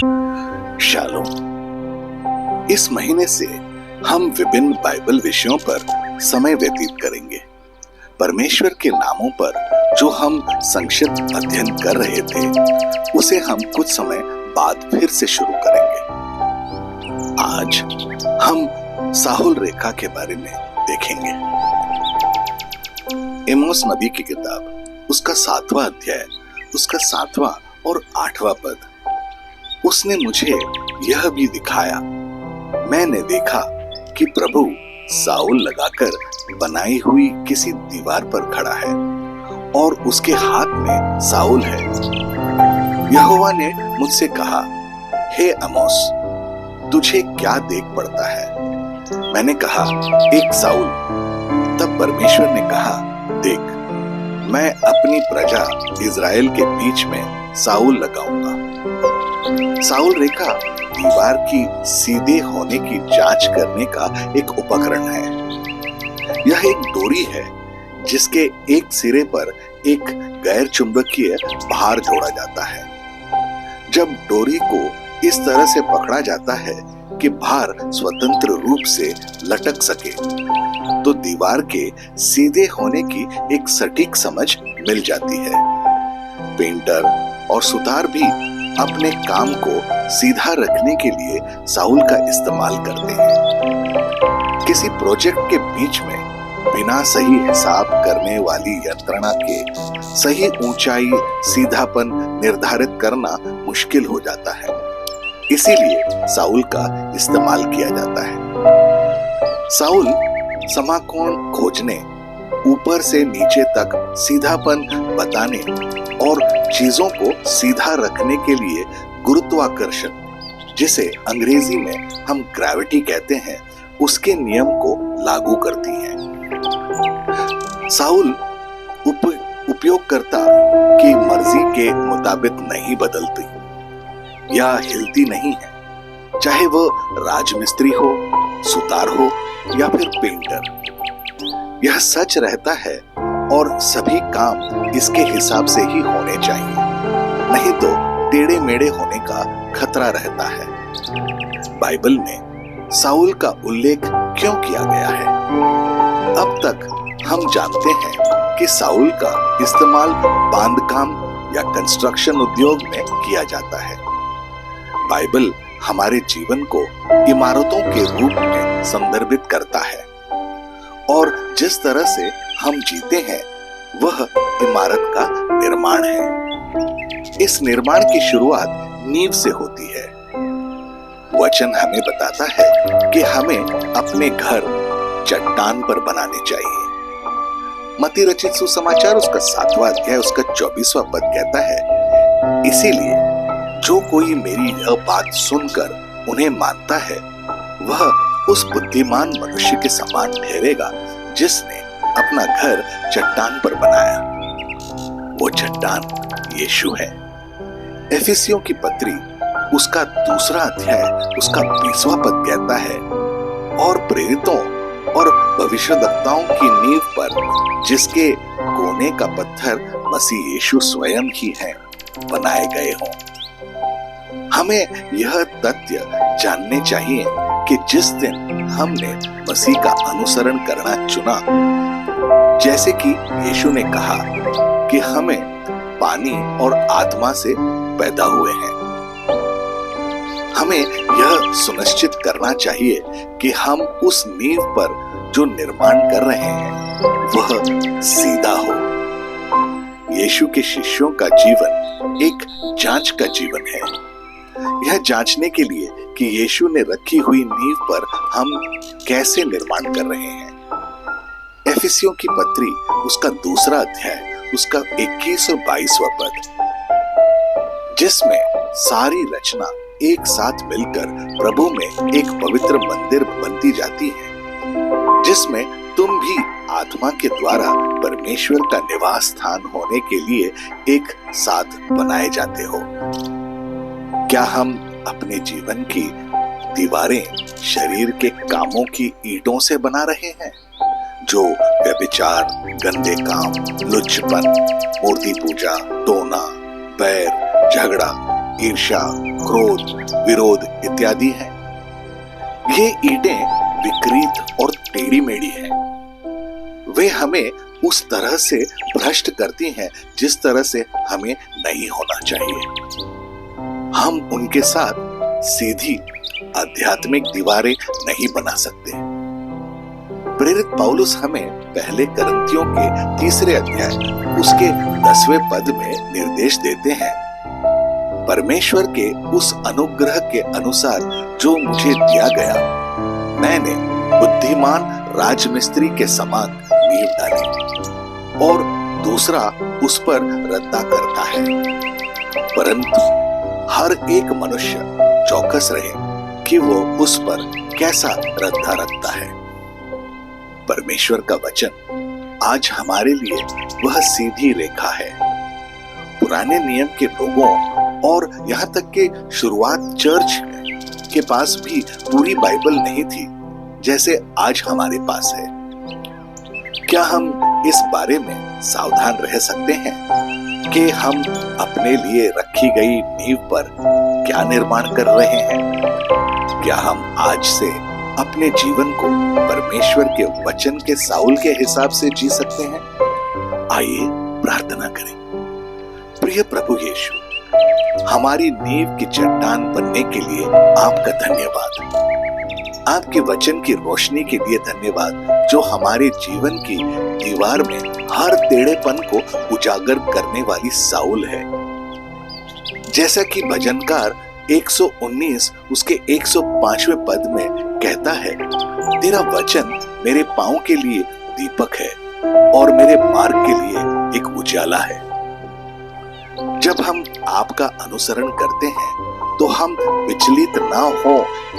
Shalom. इस महीने से हम विभिन्न बाइबल विषयों पर समय व्यतीत करेंगे। परमेश्वर के नामों पर जो हम संक्षिप्त अध्ययन कर रहे थे, उसे हम कुछ समय बाद फिर से शुरू करेंगे। आज हम साहुल रेखा के बारे में देखेंगे। एमोस नबी की किताब, उसका 7वां अध्याय, उसका 7वां और 8वां पद। उसने मुझे यह भी दिखाया, मैंने देखा कि प्रभु साउल लगाकर बनाई हुई किसी दीवार पर खड़ा है और उसके हाथ में साउल है। यहोवा ने मुझसे कहा, हे आमोस, तुझे क्या देख पड़ता है? मैंने कहा, एक साउल। तब परमेश्वर ने कहा, देख, मैं अपनी प्रजा इज़राइल के बीच में साउल लगाऊंगा। साउल रेखा दीवार की सीधे होने की जांच करने का एक उपकरण है। यह एक डोरी है जिसके एक सिरे पर एक गैर चुंबकीय भार जोड़ा जाता है। जब डोरी को इस तरह से पकड़ा जाता है कि भार स्वतंत्र रूप से लटक सके, तो दीवार के सीधे होने की एक सटीक समझ मिल जाती है। पेंटर और सुतार भी अपने काम को सीधा रखने के लिए साउल का इस्तेमाल करते हैं। किसी प्रोजेक्ट के बीच में बिना सही हिसाब करने वाली यंत्रणा के सही ऊंचाई, सीधापन निर्धारित करना मुश्किल हो जाता है। इसीलिए साउल का इस्तेमाल किया जाता है। साउल समाकोण खोजने, ऊपर से नीचे तक सीधापन बताने और चीजों को सीधा रखने के लिए गुरुत्वाकर्षण, जिसे अंग्रेजी में हम ग्रेविटी कहते हैं, उसके नियम को लागू करती हैं। साउल उपयोगकर्ता की मर्जी के मुताबिक नहीं बदलती या हिलती नहीं है, चाहे वह राजमिस्त्री हो, सुतार हो या फिर पेंटर। यह सच रहता है और सभी काम इसके हिसाब से ही होने चाहिए, नहीं तो टेढ़े मेढ़े होने का खतरा रहता है। बाइबल में साउल का उल्लेख क्यों किया गया है? अब तक हम जानते हैं कि साउल का इस्तेमाल बांधकाम या कंस्ट्रक्शन उद्योग में किया जाता है। बाइबल हमारे जीवन को इमारतों के रूप में संदर्भित करता है और जिस तरह से हम जीते हैं वह इमारत का निर्माण है। इस निर्माण की शुरुआत नींव से होती है। वचन हमें बताता है कि हमें अपने घर चट्टान पर बनाने चाहिए। मत्ती रचित सुसमाचार, उसका 7वां अध्याय, उसका 24वां पद कहता है, इसीलिए जो कोई मेरी यह बात सुनकर उन्हें मानता है, वह उस बुद्धिमान मनुष्य के समान ठहरेगा जिसने अपना घर चट्टान पर बनाया। वो चट्टान यीशु है। एफिसियों की पत्री, उसका 2वां अध्याय, उसका 20वां पद कहता है, और प्रेरितों और भविष्यद्वक्ताओं की नींव पर, जिसके कोने का पत्थर मसीह यीशु स्वयं ही है, बनाए गए हों। हमें यह तथ्य जानने चाहिए कि जिस दिन हमने मसीह का अनुसरण करना चुना, जैसे कि यीशु ने कहा कि हमें पानी और आत्मा से पैदा हुए हैं, हमें यह सुनिश्चित करना चाहिए कि हम उस नींव पर जो निर्माण कर रहे हैं वह सीधा हो। यीशु के शिष्यों का जीवन एक जांच का जीवन है। यह जांचने के लिए कि यीशु ने रखी हुई नींव पर हम कैसे निर्माण कर रहे हैं। एफिसियों की पत्री, उसका 2वां अध्याय, उसका 21 और 22वां पद, जिसमें सारी रचना एक साथ मिलकर प्रभु में एक पवित्र मंदिर बनती जाती है, जिसमें तुम भी आत्मा के द्वारा परमेश्वर का निवास स्थान होने के लिए एक साथ बनाए जाते हो। क्या हम अपने जीवन की दीवारें शरीर के कामों की ईंटों से बना रहे हैं, जो व्यभिचार, गंदे काम, लुच्चपन, मूर्ति पूजा, टोना, बैर, झगड़ा ईर्ष्या, क्रोध, विरोध इत्यादि हैं। ये ईंटें विकृत और टेढ़ी मेढ़ी हैं। वे हमें उस तरह से भ्रष्ट करती हैं जिस तरह से हमें नहीं होना चाहिए। हम उनके साथ सीधी आध्यात्मिक दीवारें नहीं बना सकते। प्रेरित पौलुस हमें पहले करंथियों के 3 अध्याय उसके 10वें पद में निर्देश देते हैं, परमेश्वर के उस अनुग्रह के अनुसार जो मुझे दिया गया, मैंने बुद्धिमान राजमिस्त्री के समान नींव डाली और दूसरा उस पर रद्दा करता है। परंतु हर एक मनुष्य चौकस रहे कि वो उस पर कैसा रद्दा रखता है। परमेश्वर का वचन आज हमारे लिए वह सीधी रेखा है। पुराने नियम के लोगों और यहाँ तक के शुरुआत चर्च के पास भी पूरी बाइबल नहीं थी जैसे आज हमारे पास है। क्या हम इस बारे में सावधान रह सकते हैं कि हम अपने लिए रखी गई नींव पर क्या निर्माण कर रहे हैं? क्या हम आज से अपने जीवन को परमेश्वर के वचन के साउल के हिसाब से जी सकते हैं? आइए प्रार्थना करें। प्रिय प्रभु यीशु, हमारी नींव की चट्टान बनने के लिए आपका धन्यवाद। आपके वचन की रोशनी के लिए धन्यवाद जो हमारे जीवन की दीवार में हर टेढ़ेपन को उजागर करने वाली साउल है। जैसा कि भजनकार 119 उसके 105वें पद में कहता है, तेरा वचन मेरे पांव के लिए दीपक है और मेरे मार्ग के लिए एक उजाला है। जब हम आपका अनुसरण करते हैं तो हम विचलित ना हो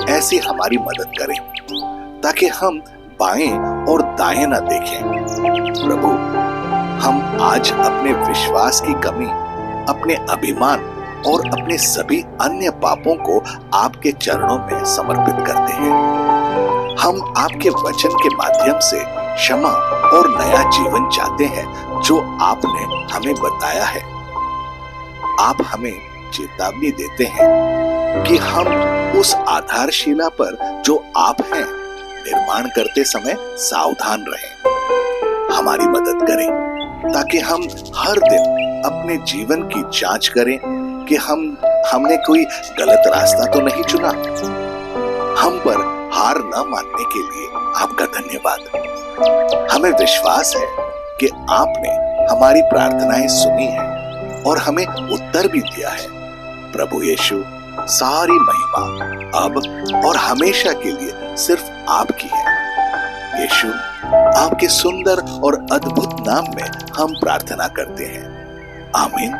ऐसी हमारी मदद करें ताकि हम बाएं और दाएं ना देखें। प्रभु, हम आज अपने विश्वास की कमी, अपने अभिमान और अपने सभी अन्य पापों को आपके चरणों में समर्पित करते हैं। हम आपके वचन के माध्यम से क्षमा और नया जीवन चाहते हैं जो आपने हमें बताया है। आप हमें चेतावनी देते हैं कि हम उस आधारशिला पर जो आप हैं निर्माण करते समय सावधान रहें। हमारी मदद करें ताकि हम हर दिन अपने जीवन की जांच करें कि हमने कोई गलत रास्ता तो नहीं चुना। हम पर हार न मानने के लिए आपका धन्यवाद। हमें विश्वास है कि आपने हमारी प्रार्थनाएं सुनी हैं और हमें उत्तर भी दिया है। प्रभु यीशु, सारी महिमा अब और हमेशा के लिए सिर्फ आपकी है। यीशु, आपके सुंदर और अद्भुत नाम में हम प्रार्थना करते हैं। आमीन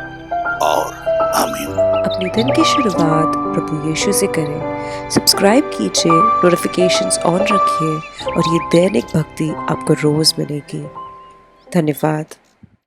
और आमीन। अपने दिन की शुरुआत प्रभु यीशु से करें। सब्सक्राइब कीजिए, नोटिफिकेशंस ऑन रखिए और ये दैनिक भक्ति आपको रोज मिलेगी। धन्यवाद।